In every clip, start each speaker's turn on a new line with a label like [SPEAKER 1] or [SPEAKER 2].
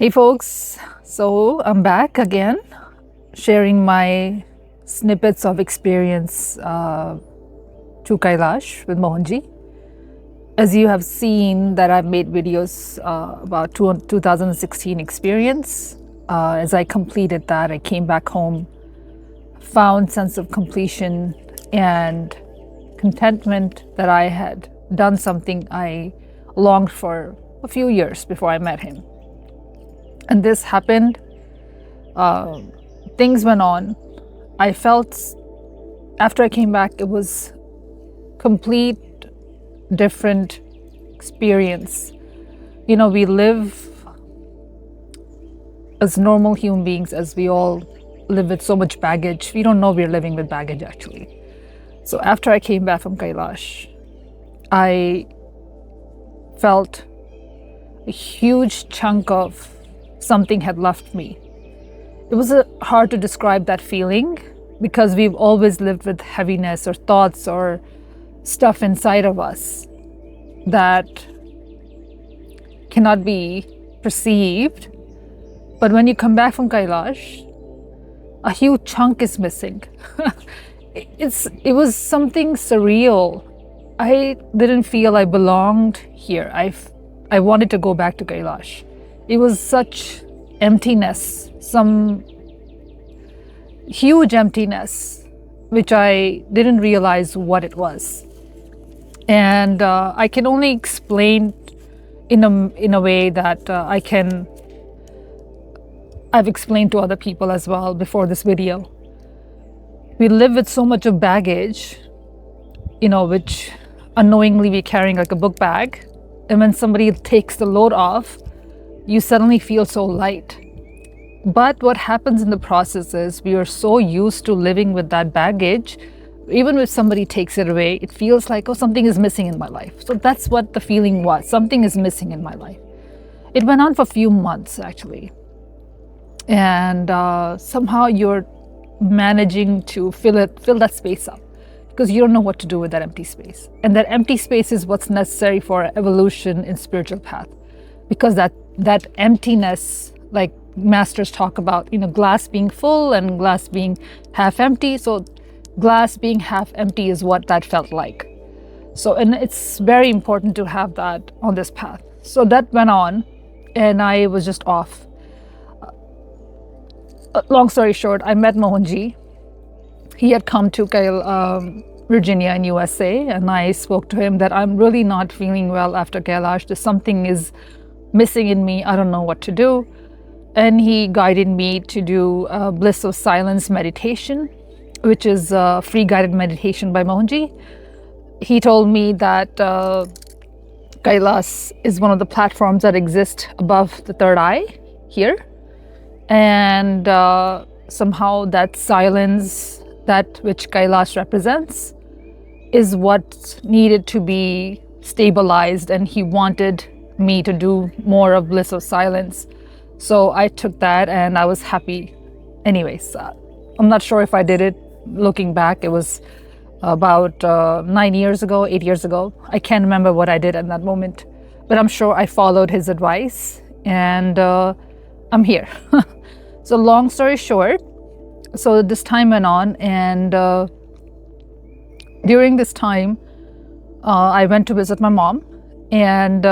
[SPEAKER 1] Hey folks, so I'm back again sharing my snippets of experience to Kailash with Mohanji. As you have seen that I've made videos about 2016 experience. As I completed that, I came back home, found sense of completion and contentment that I had done something I longed for a few years before I met him. And this happened, things went on. I felt after I came back, it was complete different experience. You know, we live as normal human beings, as we all live with so much baggage. We don't know we're living with baggage actually. So after I came back from Kailash, I felt a huge chunk of something had left me. It was hard to describe that feeling because we've always lived with heaviness or thoughts or stuff inside of us that cannot be perceived. But when you come back from Kailash, a huge chunk is missing. It was something surreal. I didn't feel I belonged here. I wanted to go back to Kailash. It was such emptiness, some huge emptiness, which I didn't realize what it was. And I can only explain in a way that I've explained to other people as well before this video. We live with so much of baggage, which unknowingly we're carrying like a book bag. And when somebody takes the load off, you suddenly feel so light. But what happens in the process is we are so used to living with that baggage, even if somebody takes it away, it feels like, oh, something is missing in my life. So that's what the feeling was. Something is missing in my life. It went on for a few months actually. And somehow you're managing to fill that space up because you don't know what to do with that empty space. And that empty space is what's necessary for evolution in spiritual path. Because that emptiness, like masters talk about, glass being full and glass being half empty. So glass being half empty is what that felt like. So, and it's very important to have that on this path. So that went on and I was just off. Long story short, I met Mohanji. He had come to Virginia in USA, and I spoke to him that I'm really not feeling well after Kailash. There's something is missing in me. I don't know what to do. And he guided me to do Bliss of Silence meditation, which is a free guided meditation by Mohanji. He told me that Kailash is one of the platforms that exist above the third eye here. And somehow that silence, that which Kailash represents, is what needed to be stabilized, and he wanted me to do more of Bliss of Silence. So I took that and I was happy. Anyways, I'm not sure if I did it. Looking back, it was about 8 years ago. I can't remember what I did at that moment, but I'm sure I followed his advice and I'm here. So long story short, so this time went on, and during this time, I went to visit my mom, and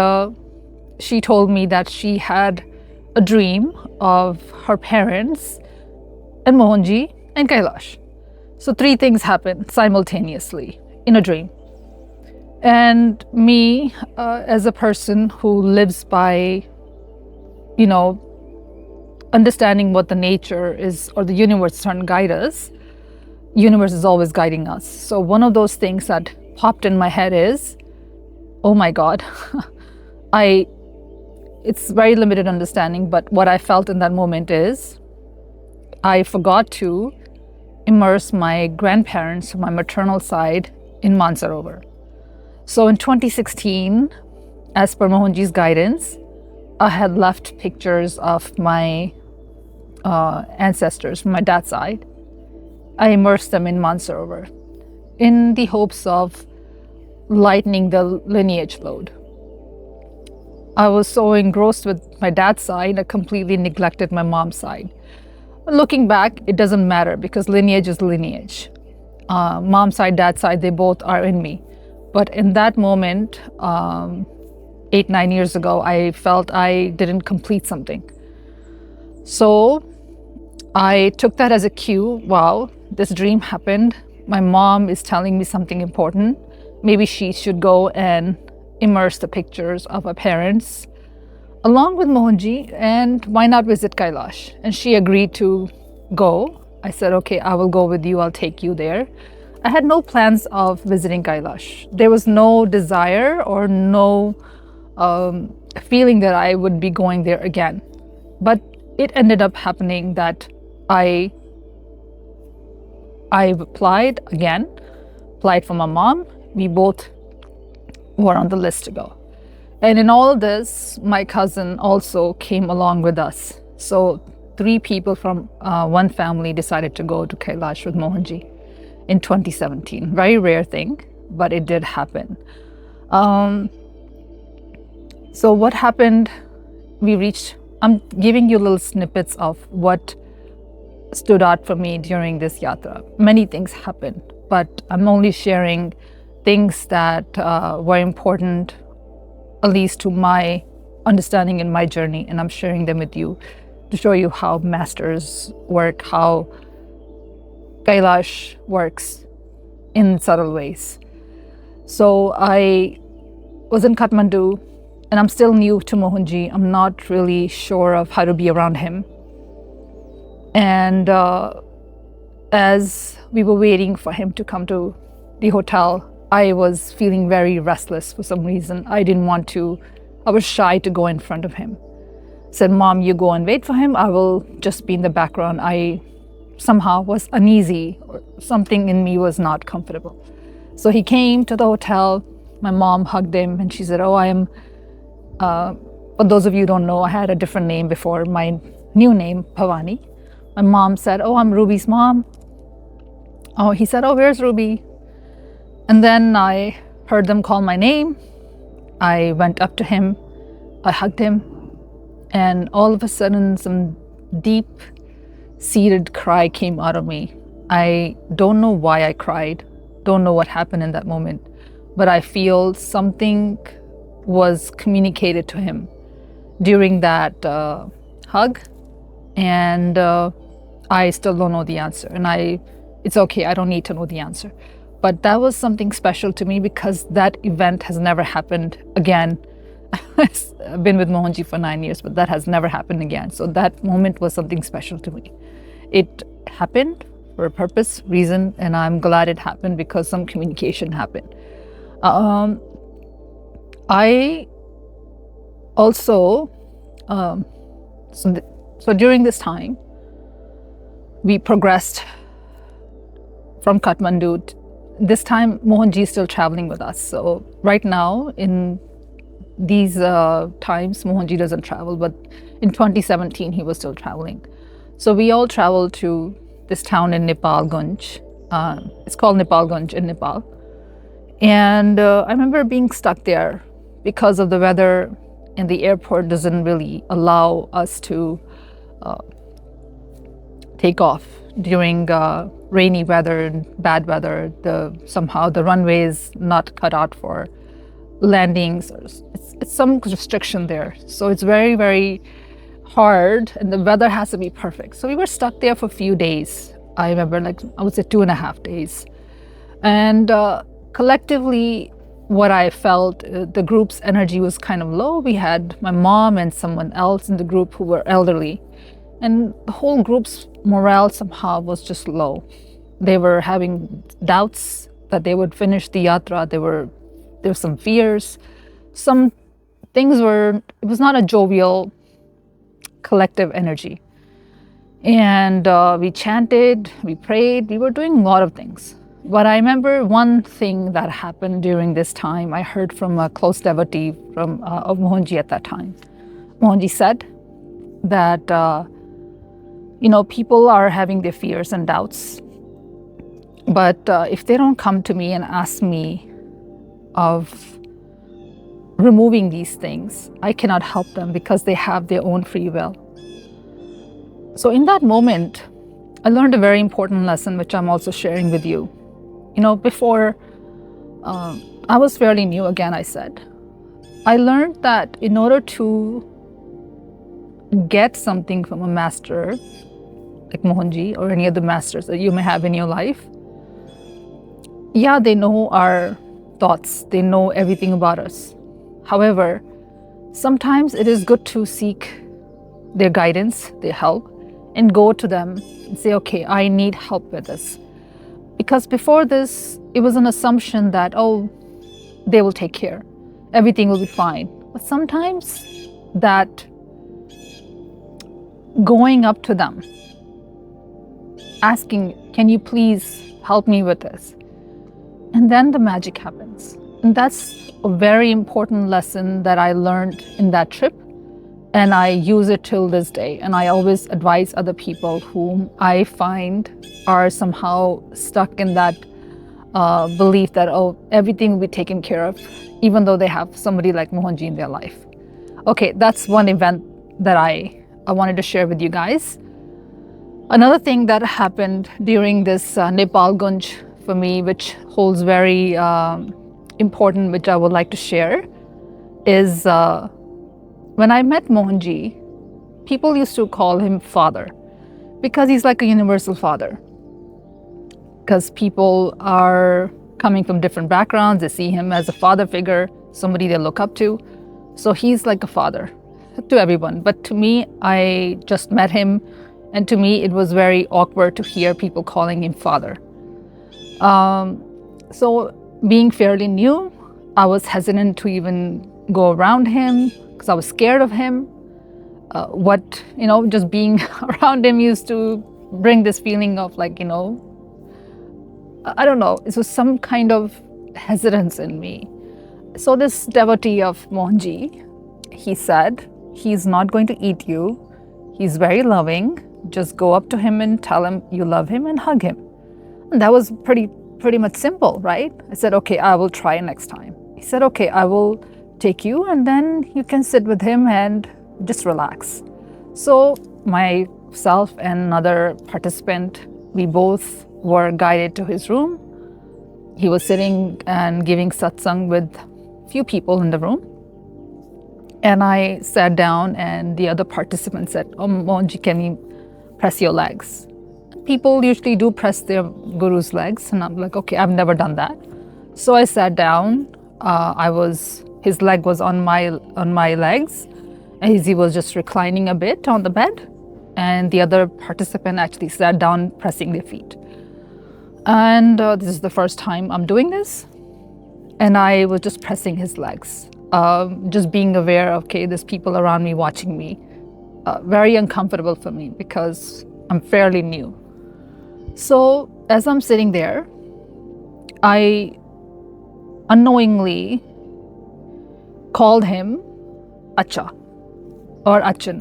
[SPEAKER 1] she told me that she had a dream of her parents and Mohanji and Kailash. So 3 things happened simultaneously in a dream. And me, as a person who lives by, understanding what the nature is or the universe is trying to guide us, universe is always guiding us. So one of those things that popped in my head is, oh my God, it's very limited understanding, but what I felt in that moment is I forgot to immerse my grandparents from my maternal side in Mansarovar. So in 2016, as per Mohanji's guidance, I had left pictures of my ancestors from my dad's side. I immersed them in Mansarovar in the hopes of lightening the lineage load. I was so engrossed with my dad's side, I completely neglected my mom's side. Looking back, it doesn't matter because lineage is lineage. Mom's side, dad's side, they both are in me. But in that moment, 8, 9 years ago, I felt I didn't complete something. So I took that as a cue. Wow, this dream happened. My mom is telling me something important. Maybe she should go and immerse the pictures of her parents along with Mohanji, and why not visit Kailash? And she agreed to go. I said, okay, I will go with you. I'll take you there. I had no plans of visiting Kailash. There was no desire or no feeling that I would be going there again. But it ended up happening that I applied again, applied for my mom. We both were on the list to go. And in all of this, my cousin also came along with us. So 3 people from one family decided to go to Kailash with Mohanji in 2017. Very rare thing, but it did happen. So what happened, I'm giving you little snippets of what stood out for me during this yatra. Many things happened, but I'm only sharing things that were important, at least to my understanding in my journey, and I'm sharing them with you to show you how masters work, how Kailash works in subtle ways. So I was in Kathmandu, and I'm still new to Mohanji. I'm not really sure of how to be around him. And as we were waiting for him to come to the hotel, I was feeling very restless for some reason. I was shy to go in front of him. I said, Mom, you go and wait for him. I will just be in the background. I somehow was uneasy, or something in me was not comfortable. So he came to the hotel. My mom hugged him and she said, oh, I am, for those of you who don't know, I had a different name before, my new name, Bhavani. My mom said, oh, I'm Ruby's mom. Oh, he said, oh, where's Ruby? And then I heard them call my name. I went up to him, I hugged him, and all of a sudden some deep-seated cry came out of me. I don't know why I cried, don't know what happened in that moment, but I feel something was communicated to him during that hug, and I still don't know the answer. And it's okay, I don't need to know the answer. But that was something special to me because that event has never happened again. I've been with Mohanji for 9 years, but that has never happened again. So that moment was something special to me. It happened for a purpose, reason, and I'm glad it happened because some communication happened. I also, so during this time, we progressed from Kathmandu. This time, Mohanji is still traveling with us. So right now, in these times, Mohanji doesn't travel, but in 2017, he was still traveling. So we all traveled to this town in Nepal, Gunj. It's called Nepal Gunj in Nepal. And I remember being stuck there because of the weather, and the airport doesn't really allow us to take off during rainy weather and bad weather. Somehow the runway is not cut out for landings. It's some restriction there. So it's very, very hard, and the weather has to be perfect. So we were stuck there for a few days. I remember, I would say 2.5 days. And collectively, what I felt, the group's energy was kind of low. We had my mom and someone else in the group who were elderly. And the whole group's morale somehow was just low. They were having doubts that they would finish the yatra. There were some fears. Some things it was not a jovial, collective energy. And we chanted, we prayed, we were doing a lot of things. But I remember one thing that happened during this time. I heard from a close devotee of Mohanji at that time. Mohanji said that people are having their fears and doubts, but if they don't come to me and ask me of removing these things. I cannot help them because they have their own free will. So in that moment, I learned a very important lesson, which I'm also sharing with you. Before I was fairly new, again, I said, I learned that in order to get something from a master like Mohanji or any other masters that you may have in your life, yeah, they know our thoughts, they know everything about us. However, sometimes it is good to seek their guidance, their help, and go to them and say, okay, I need help with this. Because before this, it was an assumption that, oh, they will take care, everything will be fine. But sometimes that going up to them, asking, can you please help me with this? And then the magic happens. And that's a very important lesson that I learned in that trip. And I use it till this day. And I always advise other people whom I find are somehow stuck in that belief that, oh, everything will be taken care of, even though they have somebody like Mohanji in their life. Okay, that's one event that I wanted to share with you guys. Another thing that happened during this Nepal Gunj for me, which holds very important, which I would like to share, is when I met Mohanji, people used to call him father because he's like a universal father. Because people are coming from different backgrounds, they see him as a father figure, somebody they look up to. So he's like a father to everyone. But to me, I just met him, and to me, it was very awkward to hear people calling him father. So being fairly new, I was hesitant to even go around him because I was scared of him. Just being around him used to bring this feeling of like, I don't know, it was some kind of hesitance in me. So this devotee of Mohanji, he said, he's not going to eat you. He's very loving. Just go up to him and tell him you love him and hug him. And that was pretty much simple, right? I said, okay, I will try next time. He said, okay, I will take you and then you can sit with him and just relax. So myself and another participant, we both were guided to his room. He was sitting and giving satsang with few people in the room. And I sat down and the other participant said, oh, Mohanji, can you press your legs? People usually do press their guru's legs. And I'm like, okay, I've never done that. So I sat down. His leg was on my legs. And he was just reclining a bit on the bed. And the other participant actually sat down pressing their feet. And this is the first time I'm doing this. And I was just pressing his legs, just being aware of, okay, there's people around me watching me. Very uncomfortable for me because I'm fairly new. So as I'm sitting there, I unknowingly called him Acha or Achin.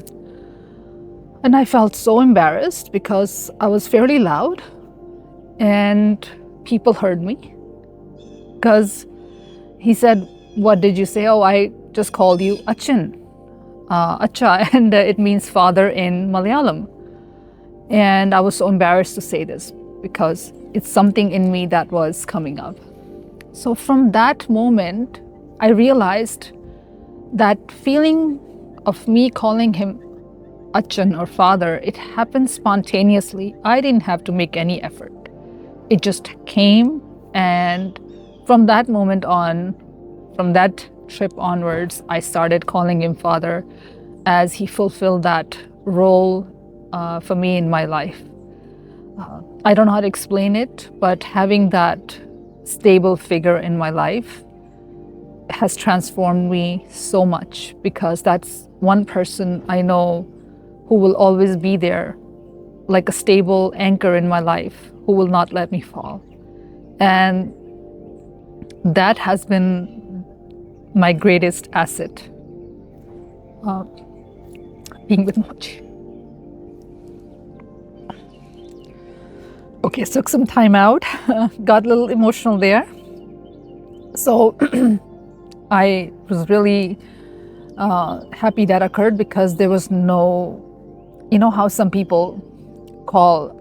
[SPEAKER 1] And I felt so embarrassed because I was fairly loud and people heard me. Because he said, what did you say? Oh, I just called you Achin, Acha, and it means father in Malayalam. And I was so embarrassed to say this because it's something in me that was coming up. So from that moment, I realized that feeling of me calling him Achan or father, it happened spontaneously. I didn't have to make any effort. It just came, and from that moment on, from that trip onwards, I started calling him father as he fulfilled that role for me in my life. I don't know how to explain it, but having that stable figure in my life has transformed me so much because that's one person I know who will always be there like a stable anchor in my life, who will not let me fall. And that has been my greatest asset, being with Mohanji. Okay, so took some time out, got a little emotional there. So I was really happy that occurred because there was no, you know how some people call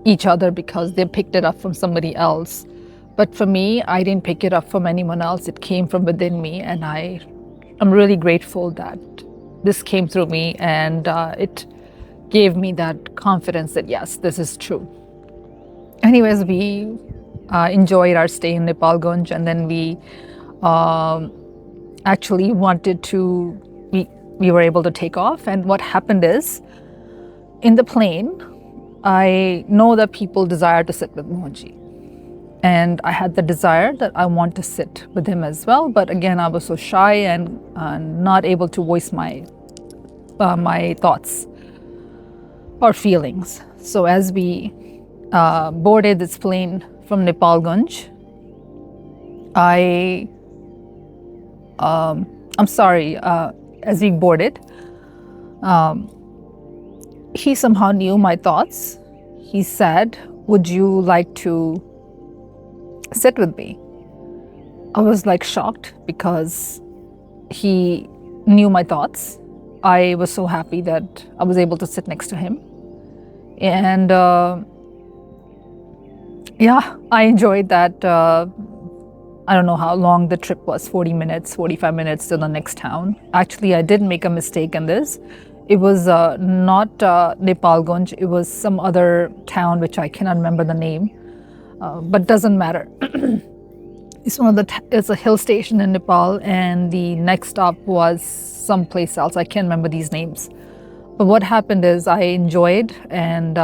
[SPEAKER 1] each other because they picked it up from somebody else. But for me, I didn't pick it up from anyone else. It came from within me, and I'm really grateful that this came through me, and it gave me that confidence that yes, this is true. Anyways, we enjoyed our stay in Nepalganj, and then we actually wanted to. We were able to take off, and what happened is, in the plane, I know that people desire to sit with Mohanji. And I had the desire that I want to sit with him as well. But again, I was so shy and not able to voice my thoughts or feelings. So as we boarded this plane from Nepalganj, I'm sorry, as we boarded, he somehow knew my thoughts. He said, "Would you like to sit with me?" I was like shocked because he knew my thoughts. I was so happy that I was able to sit next to him. And yeah, I enjoyed that. I don't know how long the trip was, 40 minutes, 45 minutes to the next town. Actually, I did make a mistake in this. It was not Nepalganj, it was some other town which I cannot remember the name, but doesn't matter. It's a hill station in Nepal, and the next stop was someplace else. I can't remember these names. But what happened is I enjoyed, and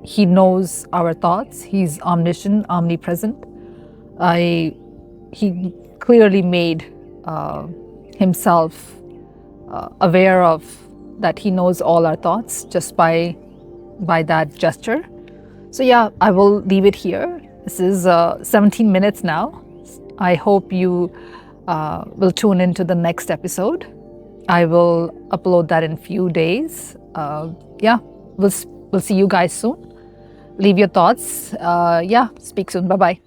[SPEAKER 1] he knows our thoughts. He's omniscient, omnipresent. He clearly made himself aware of that he knows all our thoughts just by that gesture. So yeah, I will leave it here. This is 17 minutes now. I hope you will tune into the next episode. I will upload that in few days. Yeah, we'll see you guys soon. Leave your thoughts. Yeah, speak soon. Bye-bye.